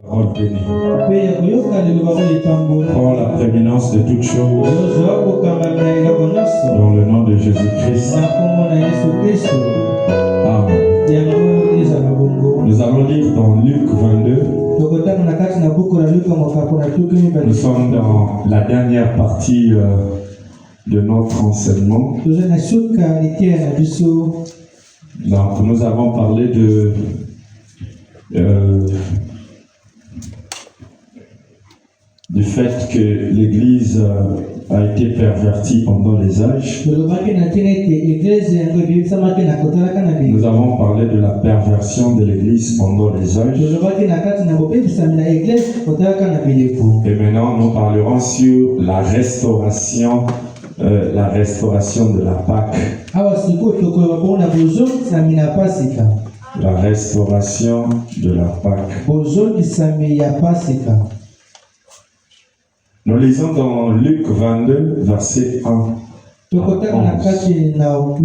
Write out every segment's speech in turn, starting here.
Parole bénie. Pour la prééminence de toutes choses, dans le nom de Jésus-Christ. Amen. Nous allons lire dans Luc 22. Nous sommes dans la dernière partie de notre enseignement. Donc, nous avons parlé du fait que l'Église a été pervertie pendant les âges. Nous avons parlé de la perversion de l'Église pendant les âges. Et maintenant, nous parlerons sur la restauration de la Pâque. La restauration de la Pâque. Nous lisons dans Luc 22, verset 1 à 11.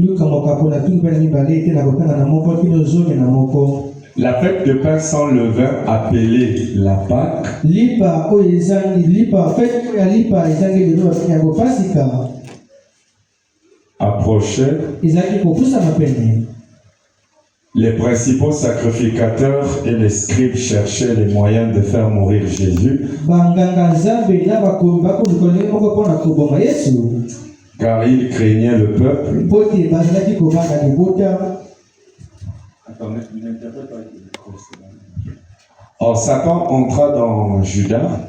La fête de pain sans levain, appelée la Pâque, approchait. Les principaux sacrificateurs et les scribes cherchaient les moyens de faire mourir Jésus, car ils craignaient le peuple. Or, Satan entra dans Judas.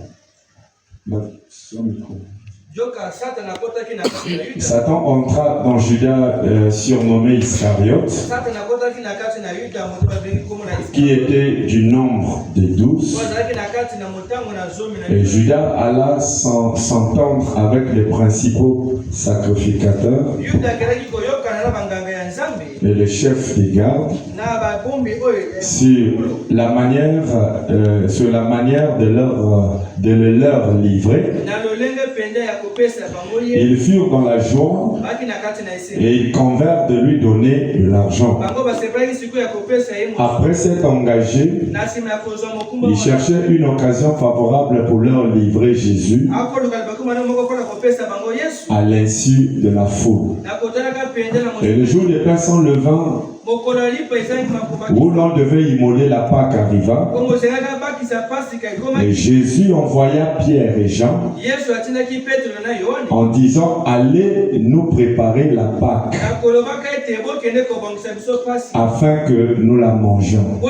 Satan entra dans Judas surnommé Iscariote, qui était du nombre des 12. Et Judas alla s'entendre avec les principaux sacrificateurs et les chefs des gardes sur la manière de le leur livrer. Ils furent dans la joie et ils convinrent de lui donner de l'argent. Après s'être engagés, ils cherchaient une occasion favorable pour leur livrer Jésus à l'insu de la foule. Et le jour des pains sans levain, où l'on devait immoler la Pâque, arriva, et Jésus envoya Pierre et Jean en disant: allez nous préparer la Pâque afin que nous la mangions.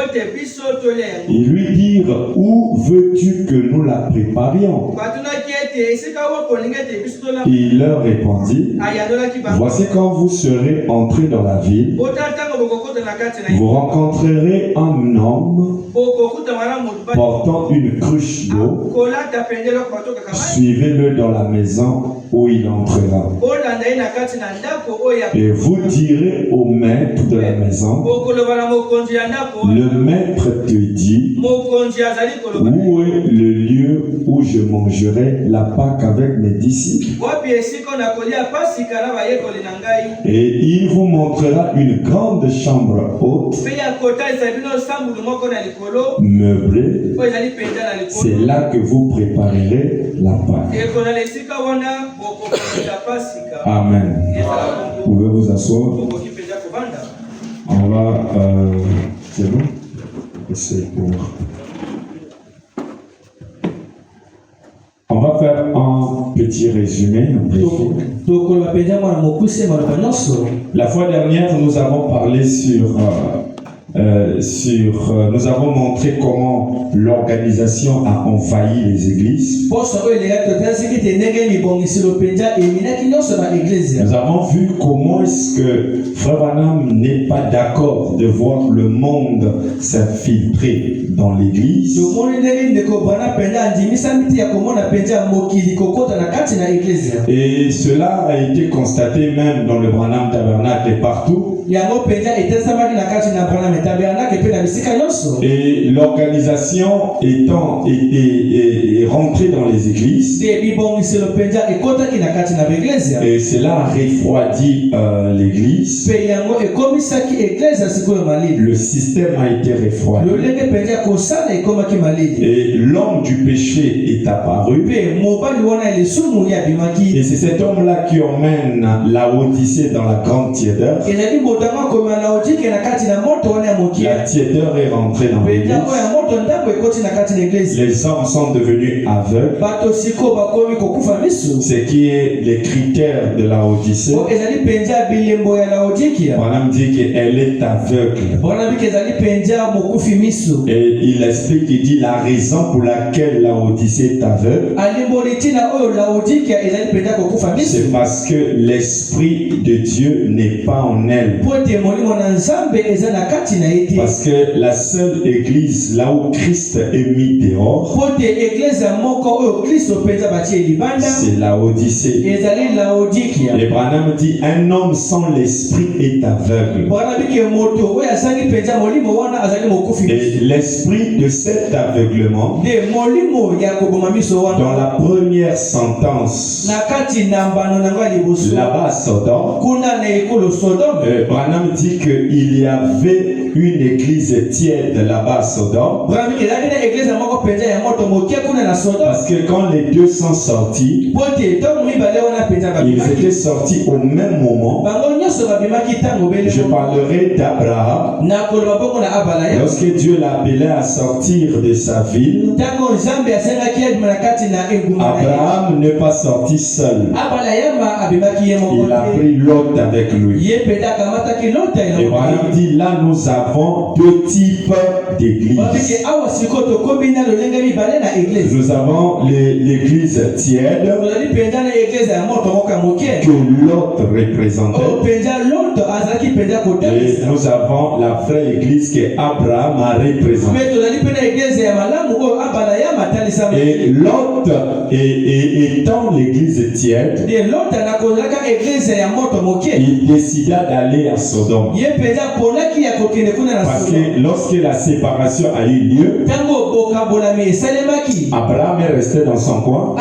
Ils lui dirent: où veux-tu que nous la préparions? Il leur répondit: voici, quand vous serez entrés dans la ville, vous rencontrerez un homme portant une cruche d'eau. Suivez-le dans la maison où il entrera. Et vous direz au maître de la maison: le maître te dit, où est le lieu où je mangerai la Pâque avec mes disciples? Et il vous montrera une grande chambre haute, meublée. C'est là que vous préparerez la Pâque. Amen. Vous pouvez vous asseoir. On va... c'est bon? C'est pour... On va faire un petit résumé. La fois dernière, nous avons parlé nous avons montré comment l'organisation a envahi les églises. Nous avons vu comment est-ce que Frère Branham n'est pas d'accord de voir le monde s'infiltrer dans l'église. Et cela a été constaté même dans le Branham Tabernacle et partout. Et l'organisation est rentrée dans les églises. Et cela a refroidi l'église. Le système a été refroidi. Et l'homme du péché est apparu. Et c'est cet homme-là qui emmène la Odyssée dans la grande tiédeur. La tiédeur est rentrée dans l'église. Les hommes sont devenus aveugles. Ce qui est les critères de la Odyssée. Branham dit qu'elle est aveugle. Et il explique, il dit la raison pour laquelle la Odyssée est aveugle, c'est parce que l'Esprit de Dieu n'est pas en elle. Parce que la seule église là où Christ est mis dehors, c'est la Odyssée. Et Branham dit un homme sans l'Esprit est aveugle. Et l'esprit de cet aveuglement, dans la première sentence, là-bas à Sodome, Branham dit qu'il y avait une église tiède là-bas à Sodome. Parce que quand les deux sont sortis, ils étaient sortis au même moment. Je parlerai d'Abraham. Lorsque Dieu l'appelait à sortir de sa ville, Abraham n'est pas sorti seul. Il a pris Lot avec lui. Et Abraham dit, là nous avons deux types d'églises. Nous avons l'église tiède que Lot représentait. Et nous avons la vraie église que Abraham a représentée. Et Lot étant l'église tiède, il décida d'aller à Sodome. Parce que lorsque la séparation a eu lieu, Abraham est resté dans son coin.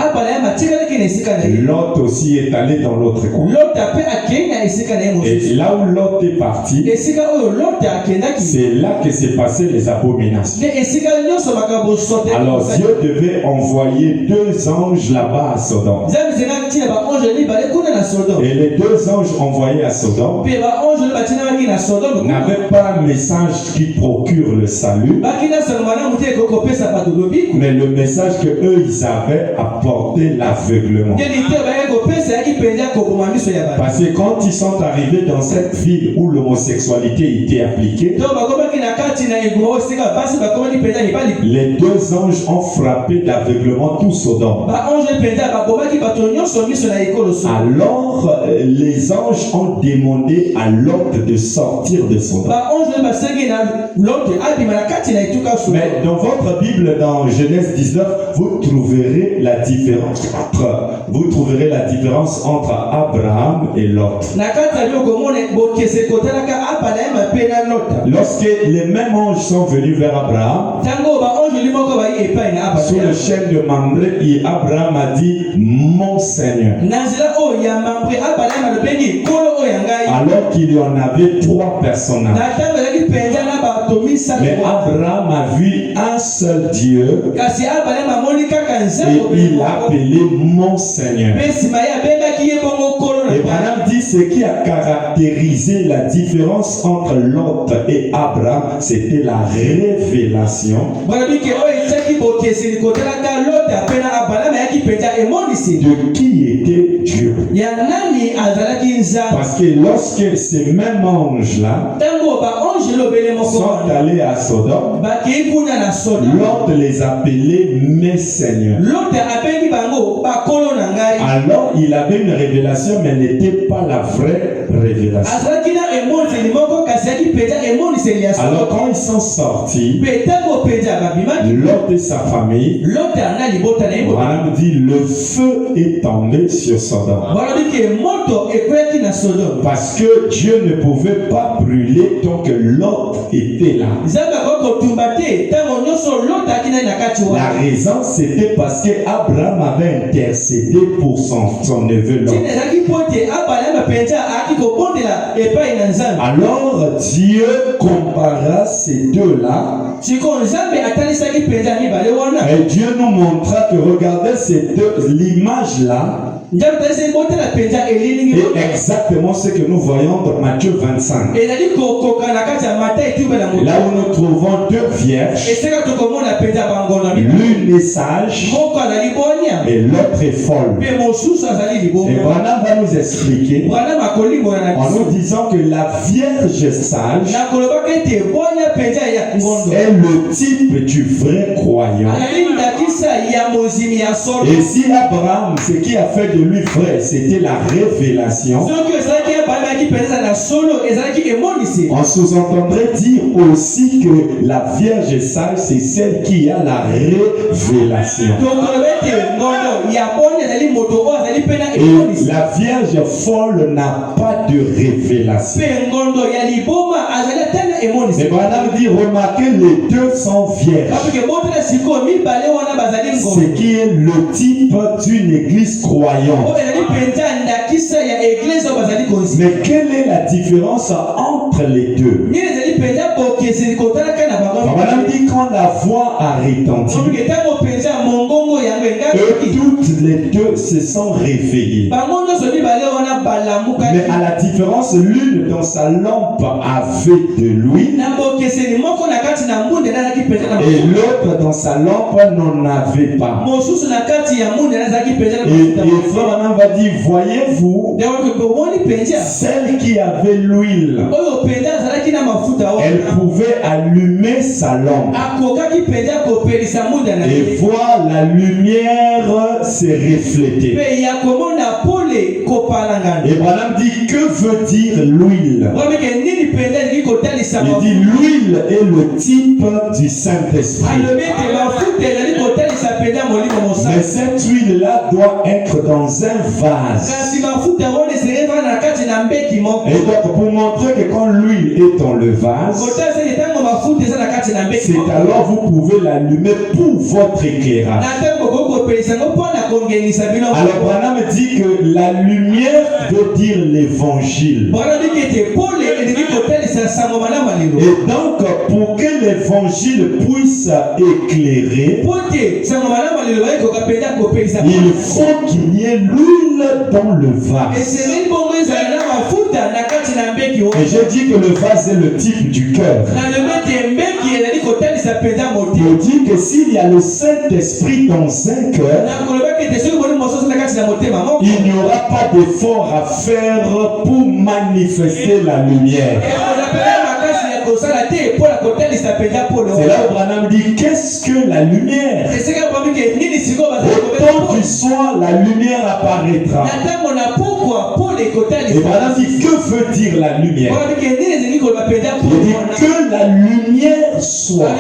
Lot aussi est allé dans l'autre coin. Et là où Lot est parti, c'est là que s'est passé les abominations. Alors Dieu devait envoyer deux anges là-bas à Sodome. Et les deux anges envoyés à Sodome n'avaient pas un message qui procure le salut, mais le message que eux ils avaient apporté l'aveuglement. Parce que quand ils sont arrivés dans cette ville où l'homosexualité était appliquée, les deux anges ont frappé d'aveuglement tout Sodome. Alors les anges ont demandé à Lot de sortir de Sodome. Mais dans votre Bible, dans Genèse 19, vous trouverez la différence entre Abraham et Lot. Lorsque les mêmes anges sont venus vers Abraham, sur le chêne de Mamré, Abraham a dit mon Seigneur. Alors qu'il y en avait trois personnages. Mais Abraham a vu un seul Dieu et il l'a appelé mon Seigneur. Et Abraham dit ce qui a caractérisé la différence entre Lot et Abraham, c'était la révélation de qui était Dieu. Parce que lorsque ces mêmes anges-là sont allés à Sodome, Lot les appelait mes seigneurs. Alors il avait une révélation, mais n'était pas la vraie révélation. Alors quand ils sont sortis, Lot et sa famille, Abraham dit le feu est tombé sur Sodome. Parce que Dieu ne pouvait pas brûler tant que Lot était là. La raison c'était parce que Abraham avait intercédé pour son neveu Lot. Alors Dieu Dieu compara ces deux-là. Et Dieu nous montra que regardez l'image-là. Et exactement ce que nous voyons dans Matthieu 25. Là où nous trouvons deux vierges. L'une est sage et l'autre est folle. Et Branham va nous expliquer en nous disant que la vierge sage est le type du vrai croyant. Et si Abraham, ce qui a fait de lui vrai, c'était la révélation, on sous-entendrait dire aussi que la vierge sage, c'est celle qui a la révélation. Et la vierge folle n'a pas de révélation. Et Branham dit, remarquez, les deux sont vierges. Ce qui est le type d'une église croyante. Mais quelle est la différence entre les deux? Branham dit, quand la voix a retenti, eux toutes les deux se sont réveillées. Mais à la différence, l'une dans sa lampe avait de l'huile et l'autre dans sa lampe n'en avait pas. Et frère Branham va dire, voyez-vous, celle qui avait l'huile, elle pouvait allumer sa lampe et voir la lumière se refléter. Et Branham dit, que veut dire l'huile? Il dit, l'huile est le type du Saint-Esprit. Mais cette huile-là doit être dans un vase. Et donc, pour montrer que quand l'huile est dans le vase, c'est alors vous pouvez l'allumer pour votre éclairage. Alors, Branham dit que la lumière veut dire l'évangile. Et donc, pour que l'évangile puisse éclairer, il faut qu'il y ait l'huile dans le vase. Et je dis que le vase est le type du cœur. Il dit que s'il y a le Saint-Esprit dans un cœur, il n'y aura pas d'effort à faire pour manifester la lumière. C'est là où Branham dit, qu'est-ce que la lumière? Autant du soir, la lumière apparaîtra. Et Branham dit, que veut dire la lumière? Il dit que la lumière soit.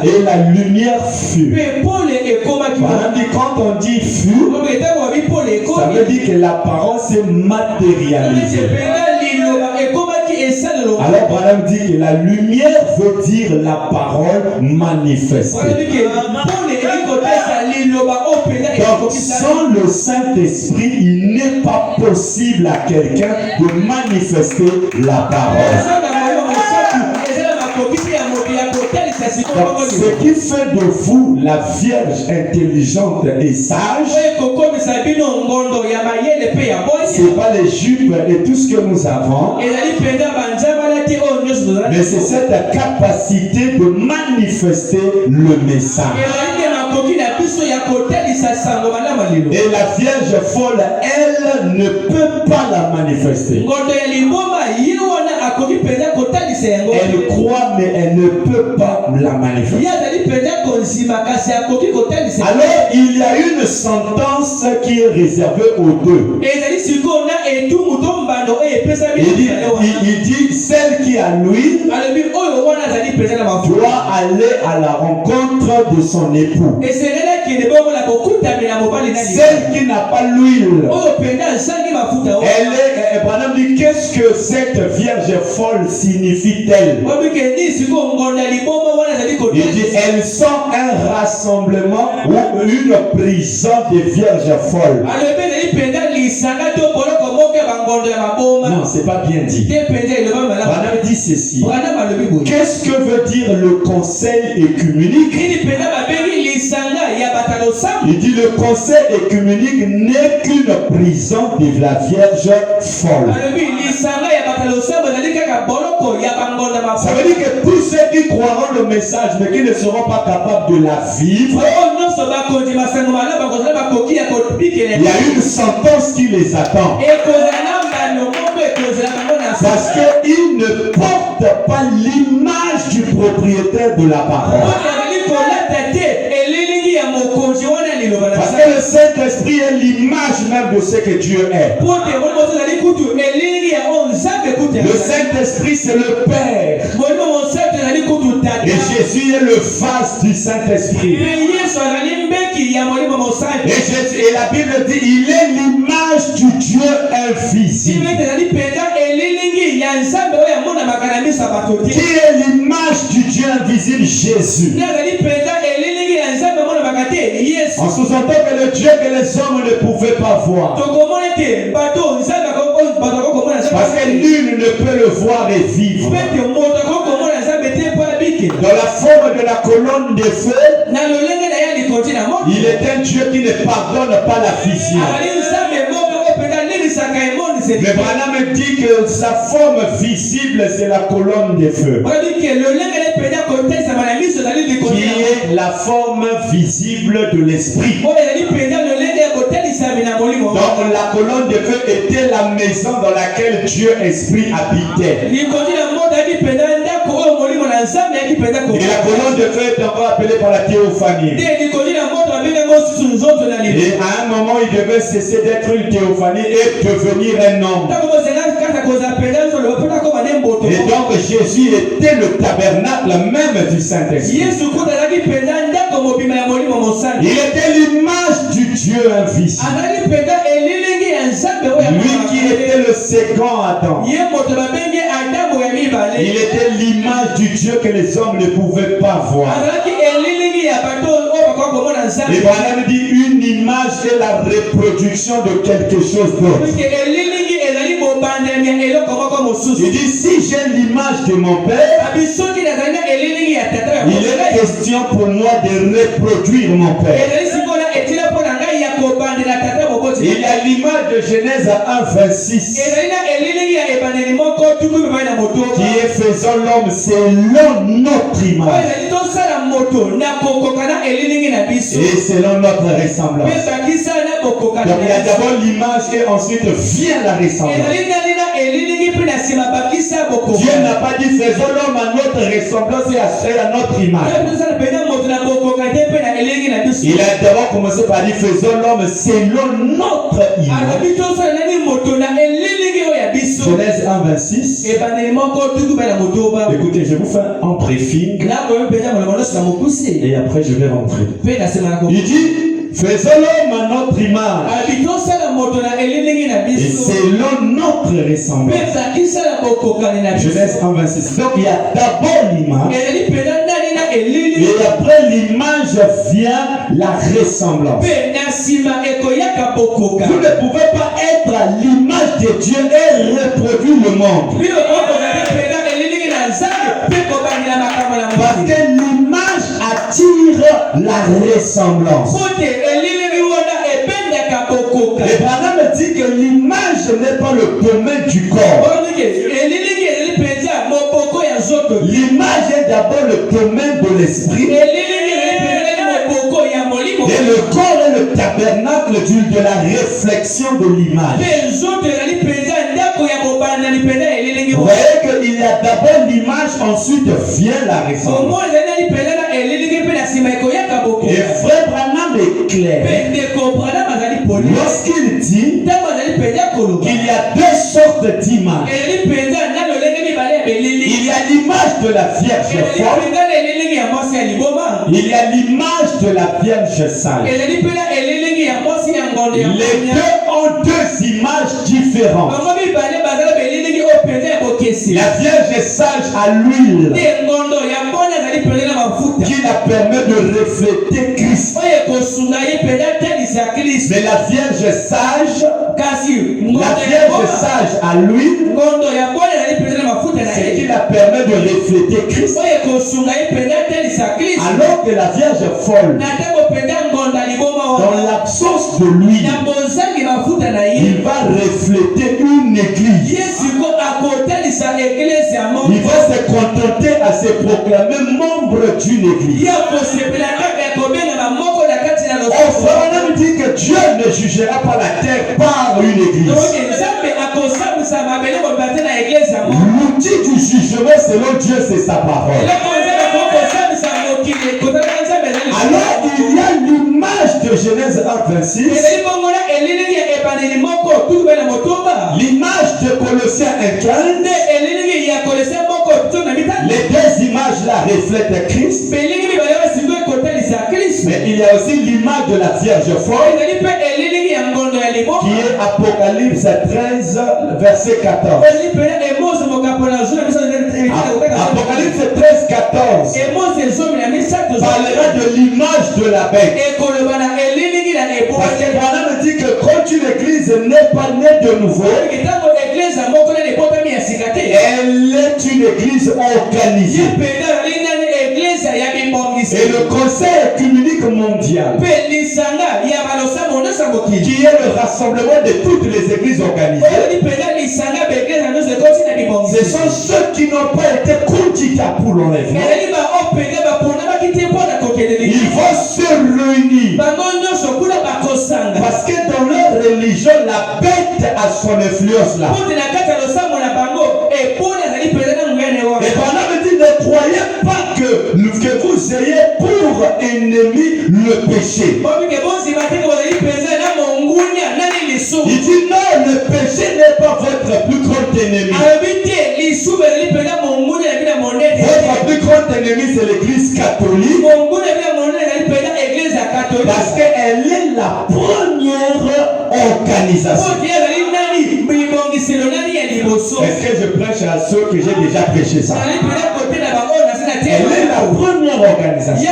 Et la lumière fut. Branham dit, quand on dit fut, ça veut dire que la parole s'est matérialisée. Alors Branham dit que la lumière veut dire la parole manifestée. Donc sans le Saint-Esprit, il n'est pas possible à quelqu'un de manifester la parole. Donc, ce qui fait de vous la Vierge intelligente et sage, c'est pas les jupes et tout ce que nous avons, mais c'est cette capacité de manifester le message. Et la Vierge folle, elle ne peut pas la manifester. Elle croit, mais elle ne peut pas la manifester. Alors, il y a une sentence qui est réservée aux deux. Il dit, celle qui a l'huile doit aller à la rencontre de son époux. Celle qui n'a pas l'huile, elle est, Branham dit, qu'est-ce que cette vierge folle signifie-t-elle? Il dit, elles sont un rassemblement ou une prison des vierges folles. Non, c'est pas bien dit. Branham dit ceci. Qu'est-ce que veut dire le conseil écuménique? Il dit le conseil écuménique n'est qu'une prison de la Vierge folle. Ça veut dire que tous ceux qui croiront le message mais qui ne seront pas capables de la vivre, il y a une sentence qui les attend. Parce qu'ils ne portent pas l'image du propriétaire de la parole. Parce que le Saint-Esprit est l'image même de ce que Dieu est. Le Saint-Esprit, c'est le Père. Et Jésus est le face du Saint-Esprit. Et la Bible dit, il est l'image du Dieu invisible. Qui est l'image du Dieu invisible? Jésus. En sous-entend que le Dieu que les hommes ne pouvaient pas voir. Parce que nul ne peut le voir et vivre. Dans la forme de la colonne de feu, il est un Dieu qui ne pardonne pas la fission. Mais Branham dit que sa forme visible, c'est la colonne de feu. Qui est la forme visible de l'esprit. Donc la colonne de feu était la maison dans laquelle Dieu esprit habitait. Et la colonne de feu est encore appelée par la théophanie. Et à un moment, il devait cesser d'être une théophanie et devenir un homme. Et donc Jésus était le tabernacle même du Saint-Esprit. Il était l'image du Dieu invisible. Lui qui était le second Adam. Il était l'image du Dieu que les hommes ne pouvaient pas voir. Et Branham dit une image est la reproduction de quelque chose d'autre. Il dit si j'ai l'image de mon Père, il est question pour moi de reproduire mon Père. Il y a l'image de Genèse 1:26 qui est faisant l'homme selon notre image et selon notre ressemblance. Donc il y a d'abord l'image et ensuite vient la ressemblance. Dieu n'a pas dit faisons l'homme à notre ressemblance et à notre image. Il a d'abord commencé par dire faisons l'homme selon notre image. Genèse 1:26. Écoutez, je vous fais un briefing et après je vais rentrer. Il dit faisons l'homme à notre image et selon notre ressemblance. Genèse 1:26. Donc il y a d'abord l'image et après l'image vient la ressemblance. Vous ne pouvez pas être à l'image de Dieu et reproduire le monde. Parce que l'image attire la ressemblance. Et Branham dit que l'image n'est pas le domaine du corps. L'image est d'abord le domaine de l'esprit. Et le corps est le tabernacle de la réflexion de l'image. Vous voyez qu'il y a d'abord l'image, ensuite vient la ressemblance. Et Frère Branham est clair lorsqu'il dit qu'il y a deux sortes d'images. Il y a l'image de la Vierge folle. Il y a l'image de la Vierge sale. Les deux ont deux images différentes. La Vierge sage à l'huile. qui la permet de refléter Christ. Mais la Vierge sage, à lui, c'est qui la permet de refléter Christ. Alors que la Vierge folle, dans l'absence de lui, il va refléter une église. Il va se contenter à se proclamer membre d'une église. On dit que Dieu ne jugera pas la terre par une église. L'outil du jugement selon Dieu, c'est sa parole. Alors il y a l'image de Genèse 1:26, l'image de Colossiens 1:15. Les deux images là reflètent Christ. Mais il y a aussi l'image de la Vierge folle, qui est Apocalypse 13, verset 14. Apocalypse 13, 14 parlera de l'image de la bête. Parce que Branham dit que quand une église n'est pas née de nouveau, elle est une église organisée. Et le Conseil œcuménique mondial, qui est le rassemblement de toutes les églises organisées, ce sont ceux qui n'ont pas été condamnés pour l'enlèvement. Ils vont se réunir parce que dans leur religion, la bête a son influence là. Et Branham dit, ne croyez pas que vous ayez pour ennemi le péché. Il dit non, le péché n'est pas votre plus grand ennemi. Votre plus grand ennemi, c'est l'église catholique. Parce qu'elle est la première organisation. Est-ce que je prêche à ceux que j'ai déjà prêché ça? Elle est la première organisation.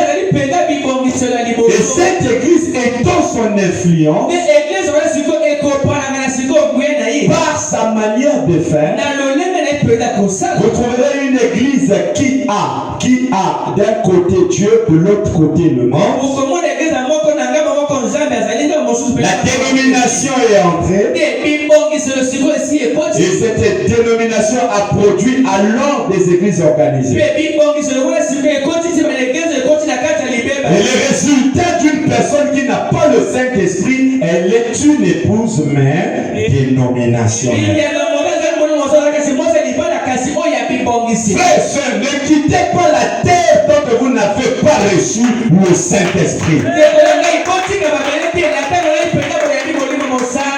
Et cette église étant son influence, par sa manière de faire, vous trouverez une église qui a d'un côté Dieu, de l'autre côté le monde. La dénomination est entrée. Et cette dénomination a produit alors des églises organisées. Et le résultat d'une personne qui n'a pas le Saint-Esprit, elle est une épouse mère dénominationnelle. Frères et sœurs, ne quittez pas la terre tant que vous n'avez pas reçu le Saint-Esprit.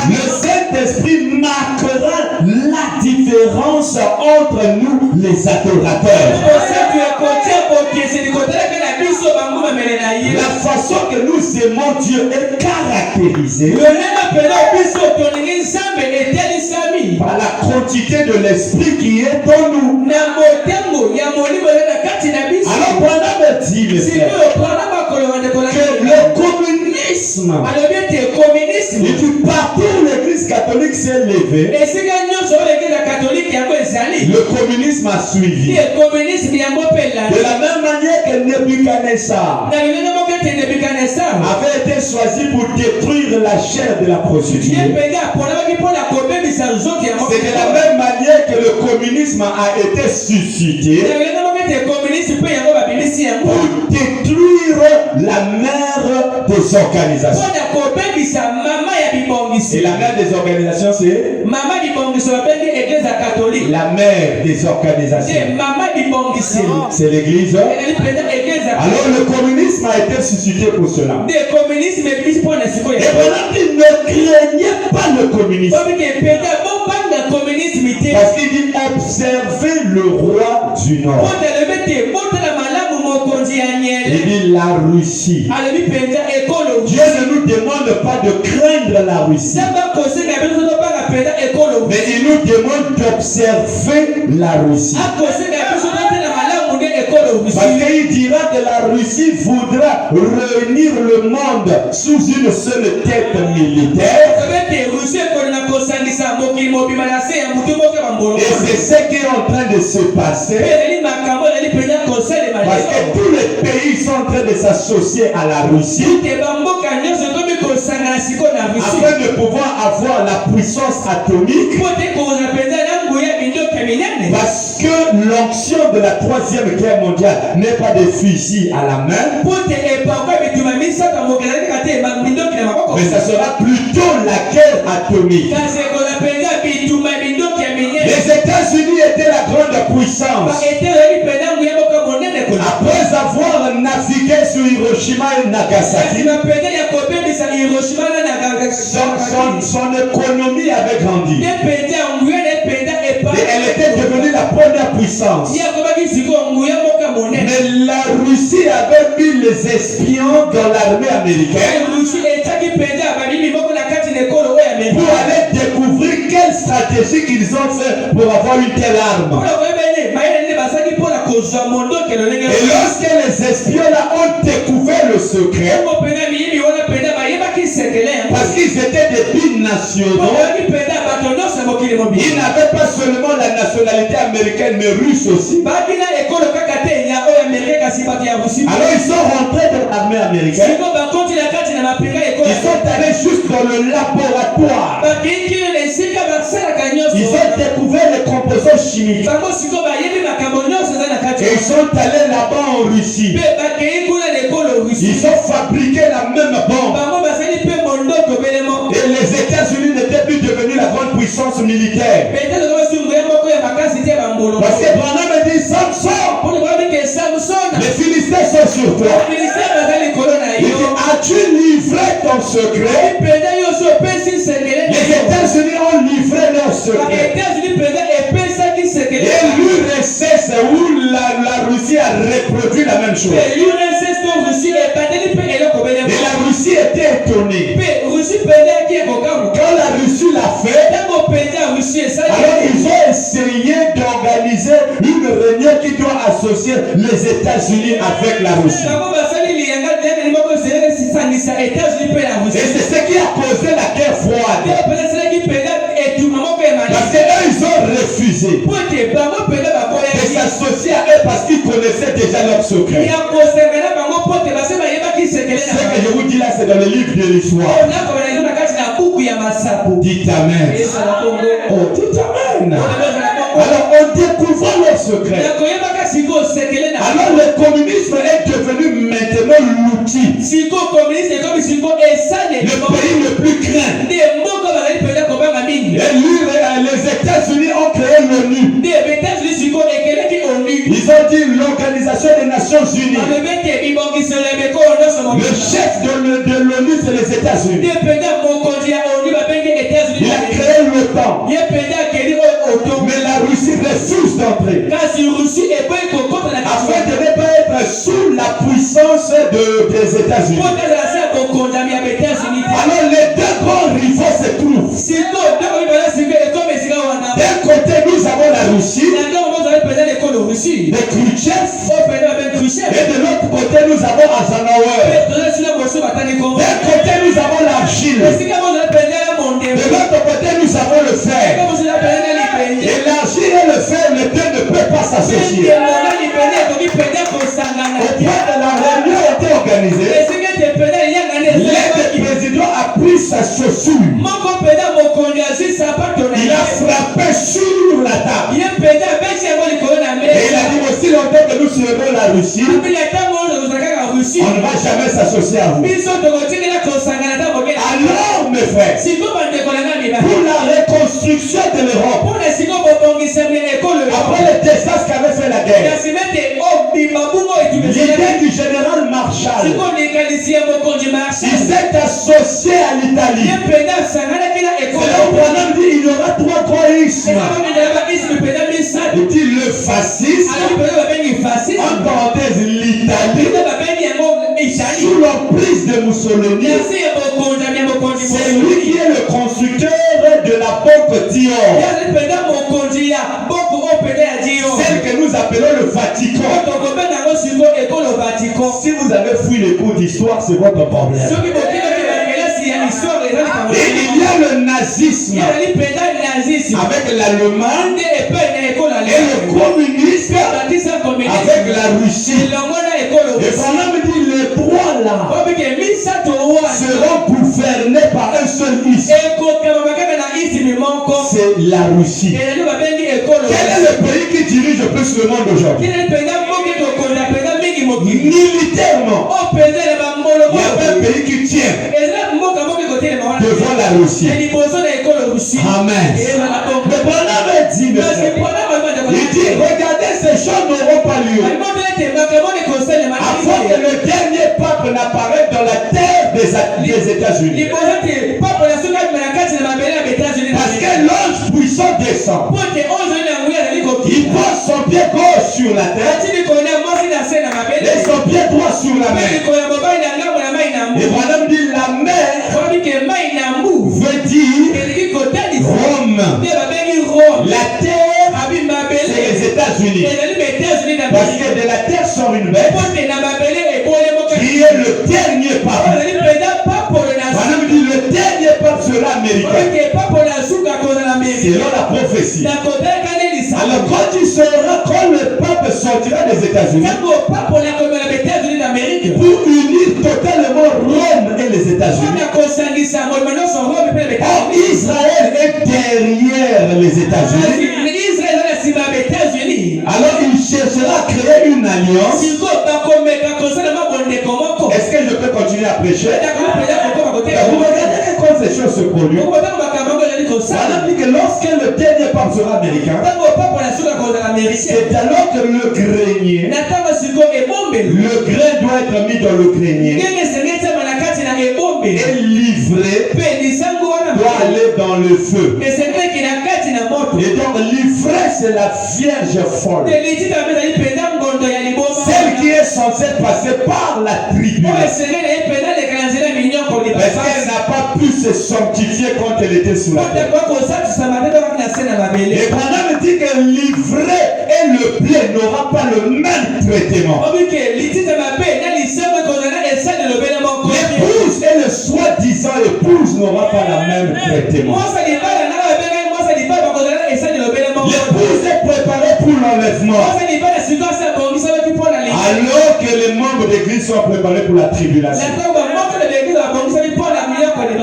Le Saint-Esprit marquera la différence entre nous, les adorateurs. La façon que nous aimons Dieu est caractérisée par la quantité de l'Esprit qui est en nous. Alors, Branham dit, que le communisme, et puis partout où l'église catholique s'est levée, le communisme a suivi. De la même manière que Nebuchadnezzar avait été choisi pour détruire la chair de la prostituée, c'est de la même manière que le communisme a été suscité pour détruire la mère des organisations. Et la mère des organisations, c'est la mère des organisations. C'est l'église. Alors le communisme a été suscité pour cela. Et voilà, il ne craignait pas le communisme. Parce qu'il dit observez le roi du Nord. Il dit la Russie. Dieu ne nous demande pas de craindre la Russie, mais il nous demande d'observer la Russie. Parce qu'il dira que la Russie voudra réunir le monde sous une seule tête militaire. Et c'est ce qui est en train de se passer. Parce que tous les pays sont en train de s'associer à la Russie afin de pouvoir avoir la puissance atomique. Parce que l'onction de la troisième guerre mondiale n'est pas des fusils à la main, mais ça sera plutôt la guerre atomique. Les États-Unis étaient la grande puissance. Après avoir navigué sur Hiroshima et Nagasaki, son économie avait grandi. Et elle était devenue la première puissance. Mais la Russie avait mis les espions dans l'armée américaine pour aller découvrir quelle stratégie qu'ils ont fait pour avoir une telle arme. Et lorsque les espions là ont découvert le secret, parce qu'ils étaient des binationaux, ils n'avaient pas seulement la nationalité américaine mais russe aussi. Alors ils sont rentrés dans l'armée américaine. Ils sont allés juste dans le laboratoire. Ils ont découvert les composants chimiques. Et ils sont allés là-bas en Russie. Ils ont fabriqué la même bombe. Et les États-Unis n'étaient plus devenus la grande puissance militaire. Parce que Branham dit Samson, les Philistins sont sur toi. Il dit, as-tu livré ton secret? Les États-Unis ont livré leur secret. Et l'URSS où la Russie a reproduit la même chose. Et la Russie était étonnée. Quand la Russie l'a fait, alors ils ont essayé d'organiser une réunion qui doit associer les États-Unis avec la Russie. Et c'est ce qui a causé la guerre froide. Parce qu'eux, ils ont refusé de s'associer à eux parce qu'ils connaissaient déjà leur secret. Ce que je vous dis là, c'est dans le livre de l'histoire. Dites Amen. Oh, dites Amen. Alors, on découvre leur secret. Alors, le communisme est devenu maintenant l'outil. Le pays le plus craint. Et les États-Unis ont créé l'ONU. Ils ont dit l'Organisation des Nations Unies. Le chef de l'ONU, c'est les États-Unis. Il a créé l'OTAN. Mais la Russie refuse d'entrer. Afin de ne pas être sous la puissance des États-Unis. Alors les deux grands rivaux se trouvent. D'un côté, nous avons la Russie, les Khrouchtchev, et de l'autre côté, nous avons Eisenhower. D'un côté, nous avons l'argile, de l'autre côté, nous avons le fer. Et l'argile et le fer, les deux ne peuvent pas s'associer. Au point de la réunion était organisée, l'aide président a pris sa chaussure. Il a frappé sur la table. Et il a dit aussi longtemps que nous serons la Russie, on ne va jamais s'associer à vous. Alors mes frères, pour la reconstruction de l'Europe, après le désastre qu'avait fait la guerre, l'idée du général Marshall, il s'est associé à l'Italie. C'est là où Branham dit il y aura trois grands ismes. Il dit le fascisme, en parenthèse l'Italie, sous l'emprise de Mussolini. C'est lui qui est le constructeur de la bombe Dior, celle que nous appelons le Vatican. Si vous avez fui les cours d'histoire, c'est votre problème. Et il y a le nazisme avec l'Allemagne et le communisme avec la Russie. Et pendant me dit les trois là seront gouvernés par un seul isme. C'est la Russie. Quel est le pays qui dirige le plus le monde aujourd'hui? Militairement, il y a un pays qui tient devant la Russie. Amen. Mais Branham dit, il dit, regardez, ces choses n'auront pas lieu avant que le dernier pape n'apparaisse dans la terre des États-Unis. Parce que l'ange puissant descend. Il pose son pied gauche sur la terre et son pied droit sur la mer. Et Branham dit la mer veut dire Rome. La terre, c'est les États-Unis. Parce que de la terre sort une bête qui est le dernier pape. Branham dit le dernier pape sera américain. Selon la prophétie. Alors quand il sera, quand le pape sortira des États-Unis pour unir totalement Rome et les États-Unis. Or Israël est derrière les États-Unis. Alors il cherchera à créer une alliance. Est-ce que je peux continuer à prêcher? Vous regardez quand ces choses se produisent. Ça dit que lorsque le dernier pape sera américain, c'est alors que le grenier doit être mis dans le grenier et livré doit aller dans le feu. Et donc l'ivresse c'est la Vierge folle, celle qui est censée passer par la tribulation, parce qu'elle n'a pas pu se sanctifier quand elle était sous la terre. Et Branham dit que l'ivraie et le blé n'aura pas le même traitement. L'épouse et le soi-disant épouse n'aura pas le même traitement. L'épouse est préparée pour l'enlèvement, alors que les membres d'église sont préparés pour la tribulation.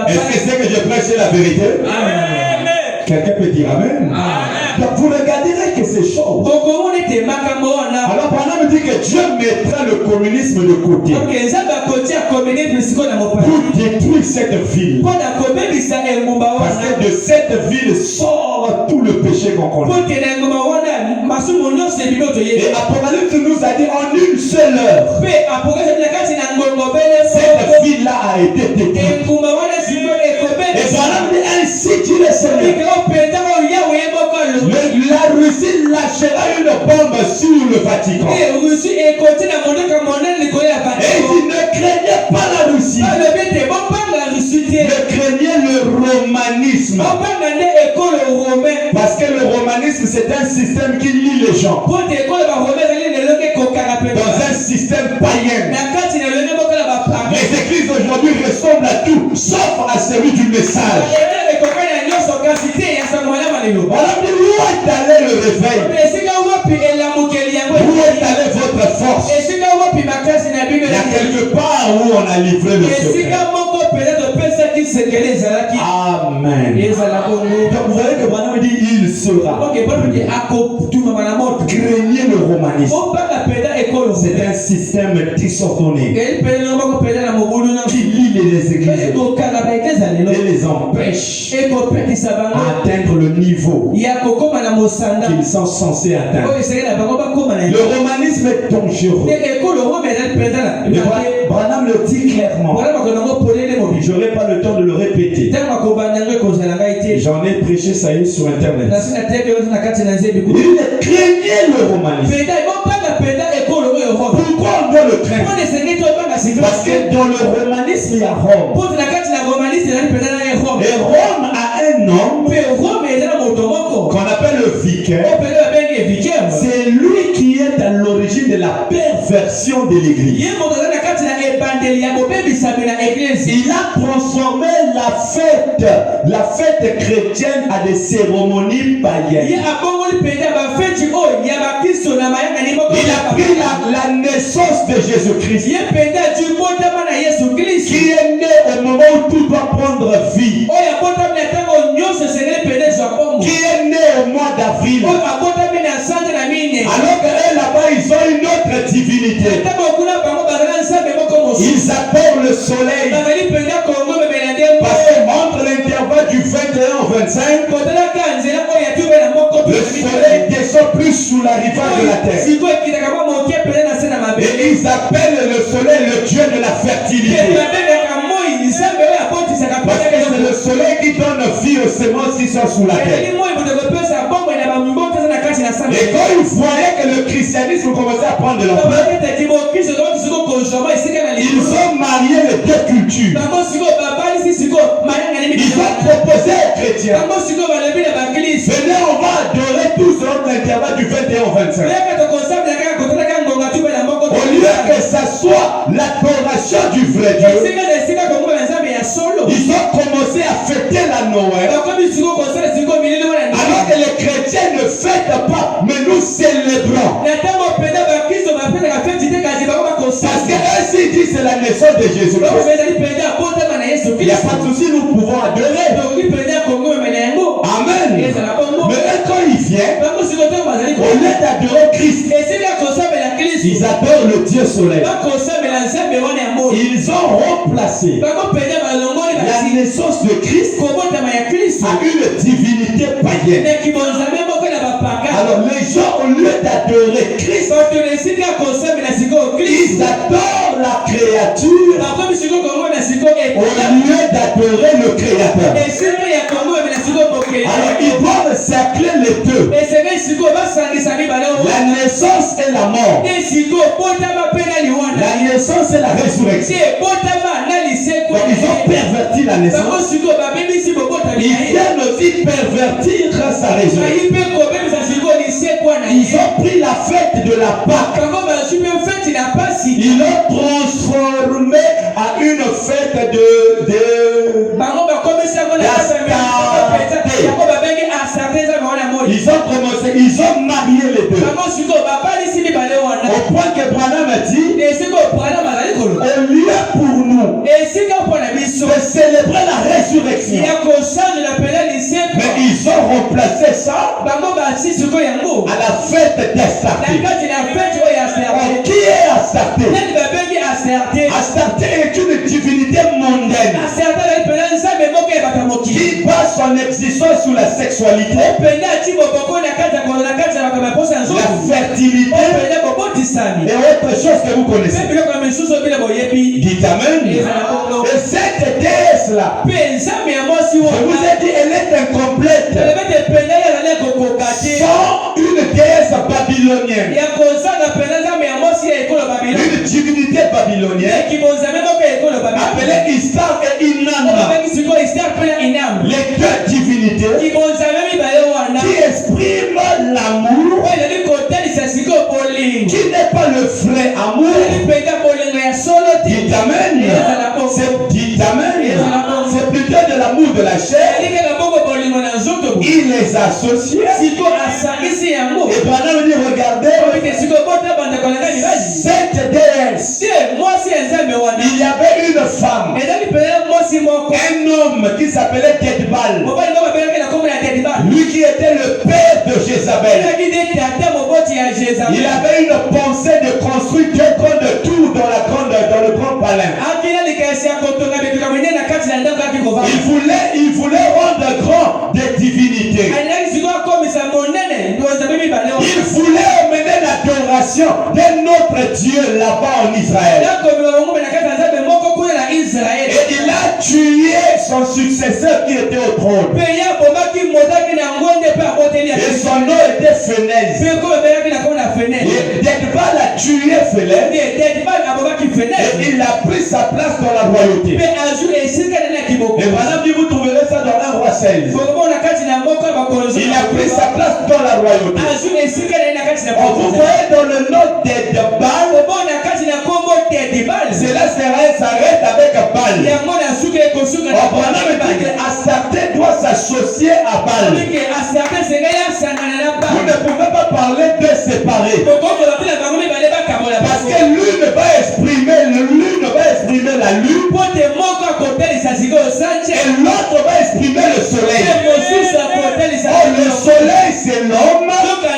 Est-ce que c'est que je prêche la vérité? Amen. Quelqu'un peut dire Amen. Amen. Donc vous regarderez que ces choses. Alors Branham dit que Dieu mettra le communisme de côté pour détruire cette ville. Parce que de cette ville sort tout le péché qu'on connaît. Et Apocalypse nous a dit en une seule heure, cette ville-là a été détruite. Et Branham dit ainsi qu'il est Seigneur. La Russie lâchera une bombe sur le Vatican. Et il dit ne craignez pas la Russie, ne craignez le romanisme. Parce que le romanisme c'est un système qui lie les gens dans un système païen. Les églises aujourd'hui ressemblent à tout sauf à celui du message. Alors, où est allé le réveil? Où est allé votre force? Il y a quelque part où on a livré le secret. Amen. Donc vous voyez que Branham dit il sera. Craignez le romanisme. C'est un système dysordonné qui lie les églises et les empêche atteindre le niveau qu'ils sont censés atteindre. Le romanisme est dangereux. Branham le dit clairement. Je n'aurai pas le temps de le répéter. J'en ai prêché ça y est sur internet. Il craignait le romanisme. Pourquoi on doit le craindre? Parce que dans le romanisme il y a Rome. Et Rome a un homme qu'on appelle le vicaire. C'est lui qui est à l'origine de la perversion de l'église. Il a transformé la fête chrétienne à des cérémonies païennes. Il a pris la naissance de Jésus-Christ, qui est né au moment où tout doit prendre vie, qui est né au mois d'avril, alors que là-bas ils ont une autre divinité. Ils adorent le soleil, parce qu'entre l'intervalle du 21 au 25, le soleil descend plus sous la rivage de la terre. Et ils appellent le soleil le dieu de la fertilité, parce que c'est le soleil qui donne vie aux semences qui sont sous la terre. Et quand ils voyaient que le christianisme commençait à prendre de l'ampleur, ils ont marié les deux cultures. Ils ont proposé aux chrétiens, venez, on va adorer tous entre l'intervalle du 21 au 25. Au lieu que ça soit l'adoration du vrai Dieu, ils ont commencé à fêter la Noël. Alors que les chrétiens ne fêtent pas, mais nous célébrons. Parce que eux, s'ils disent c'est la naissance de Jésus, il n'y a pas de souci, nous pouvons adorer. Amen. Mais quand il vient, au lieu d'adorer Christ, ils adorent le Dieu soleil. Ils ont remplacé la naissance de Christ à une divinité païenne. Alors les gens, au lieu d'adorer Christ, ils adorent la créature au lieu d'adorer le Créateur. Alors ils doivent cercler les deux, la naissance et la mort, la naissance et la résurrection. Donc ils ont perverti la naissance, ils viennent aussi pervertir sa résurrection. Ils ont pris la fête de la Pâque, ils l'ont transformé à une fête ils ont marié les deux. Au point que Branham a dit, au lieu pour nous de célébrer la résurrection, mais ils ont remplacé ça à la fête d'Astarté. Qui est Astarté? Astarté est une divinité mondaine qui base son existence sur la sexualité, la fertilité et autre chose que vous connaissez. Dites Amen. Et cette déesse-là, je vous ai dit, elle est incomplète sans une déesse babylonienne, une divinité babylonienne appelée Istar et Inanna, les deux divinités qui expriment l'amour, qui n'est pas le vrai amour. Dites Amen. C'est plutôt de l'amour de la chair. Il les associe. Et pendant lui regardez, cette déesse, il y avait une femme, un homme qui s'appelait Tedbal, lui qui était le père de Jézabel. Il avait une pensée de construire quelqu'un de tout dans le grand palais. Il voulait rendre grand des divinités. Il voulait emmener l'adoration d'un autre Dieu là-bas en Israël. Et il a tué son successeur qui était au trône. Et son nom était Phénès. Et Tedbal a tué Phénès. Et il a pris sa place dans la royauté. Et madame dit, vous trouverez ça dans 1 Roi 16. Il a pris sa place dans la royauté. Vous voyez dans le nom de Tedbal, l'autre va exprimer le soleil. Oh, le soleil c'est l'homme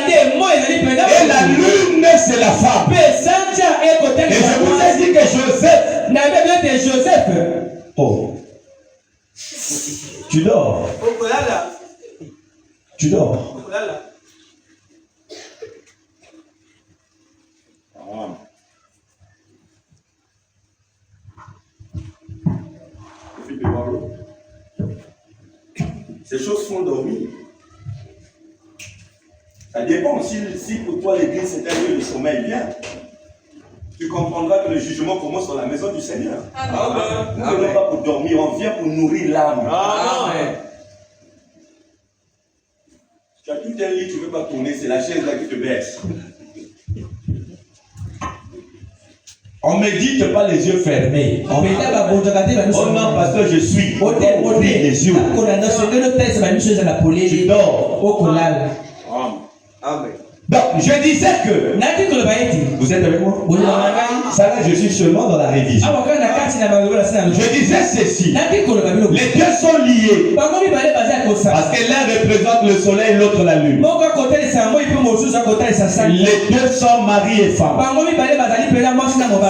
et la lune c'est la femme. Et je vous ai dit que Joseph. Oh. Tu dors. Tu dors. Ces choses font dormir. Ça dépend si pour toi l'église c'est un lieu de sommeil, bien. Tu comprendras que le jugement commence dans la maison du Seigneur. Amen. Nous ne venons pas pour dormir, on vient pour nourrir l'âme. Amen. Tu as tout un lit, tu ne veux pas tourner, c'est la chaise là qui te baisse. On médite pas les yeux fermés. Oh non, pasteur, je suis. On les yeux. Tu dors. Amen. Donc, je disais que. Vous êtes avec moi? Ça là, je suis seulement dans la révision. Je disais ceci. Les deux sont liés. Parce que l'un représente le soleil, l'autre la lune. Les deux sont mari et femme.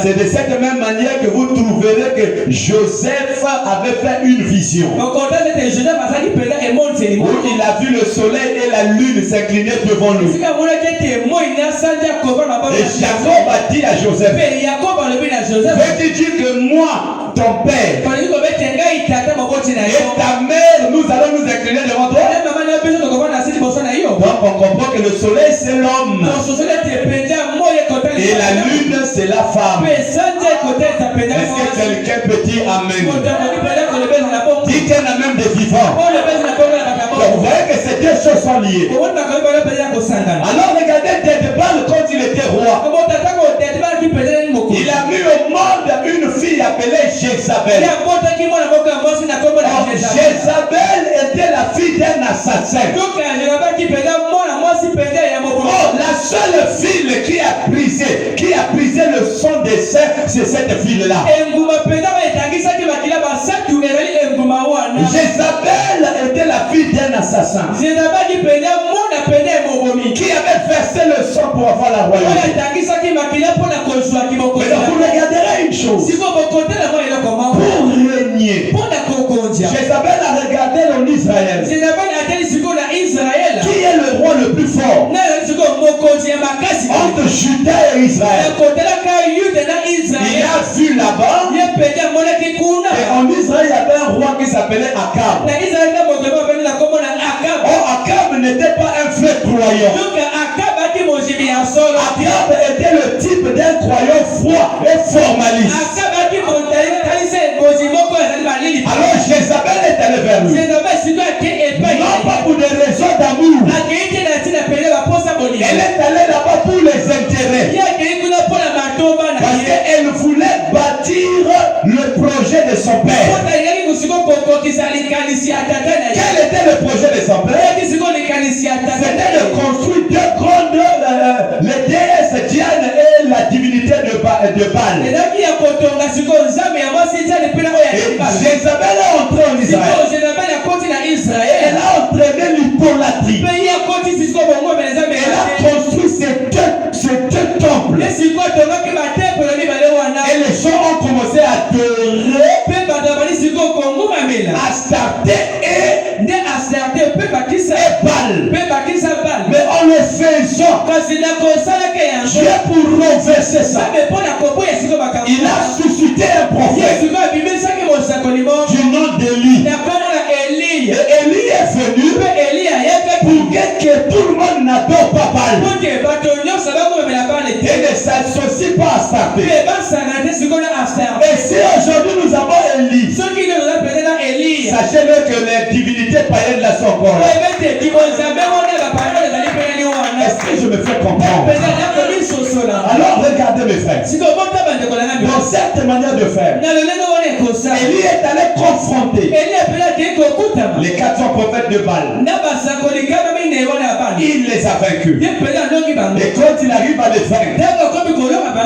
C'est de cette même manière que vous trouverez que Joseph avait fait une vision. Où il a vu le soleil et la lune s'incliner devant lui. Et Jacob a dit à Joseph, veux-tu dire que moi, ton père, et ta mère, nous allons nous incliner devant toi? Donc on comprend que le soleil c'est l'homme et la lune c'est la femme. Est-ce que quelqu'un peut dire amen? Dis qu'il y en a même des vivants. Donc vous voyez que ces deux choses sont liées. Alors regardez Dédébal quand il était roi. Il a mis au monde une fille appelée Jézabel. Jézabel était la fille d'un assassin. La seule fille qui a brisé le sang des saints, c'est cette fille-là. Jézabel était la fille d'un assassin qui avait versé le sang pour avoir la royauté. Mais vous regarderez une chose. Pour régner, Jézabel a regardé en Israël. Qui est le roi le plus fort entre Juda et Israël? Il a vu là-bas. Et en Israël, il y avait un roi qui s'appelait Akab. Oh, Akab n'était pas un vrai croyant. Akab était le type d'un croyant froid et formaliste. Alors Jézabel est allée vers lui. Non pas pour des raisons d'amour. Elle est allée là-bas pour les intérêts. Parce qu'elle voulait bâtir le projet de son père. Quel était le projet de son père? C'était de construire deux grandes les déesses Diane et la divinité de Baal. Et Jézabel est entrée en Israël. Elle a entraîné l'idolâtrie. Elle a construit ces deux temples. Et les gens ont commencé à adorer Astarté et Baal. Mais en le faisant, Dieu pour renverser ça, il a suscité un prophète du nom d'Élie. Et Élie est venu pour que tout le monde n'adore pas Baal et ne s'associe pas à Astarté. Et si aujourd'hui nous avons Élie, sachez-le que les divinités païennes là sont encore là. Est-ce que je me fais comprendre? Alors regardez mes frères. Dans cette manière de faire, Élie est allé confronter les 400 prophètes de Baal. Il les a vaincus. Et quand il arrive à les vaincre,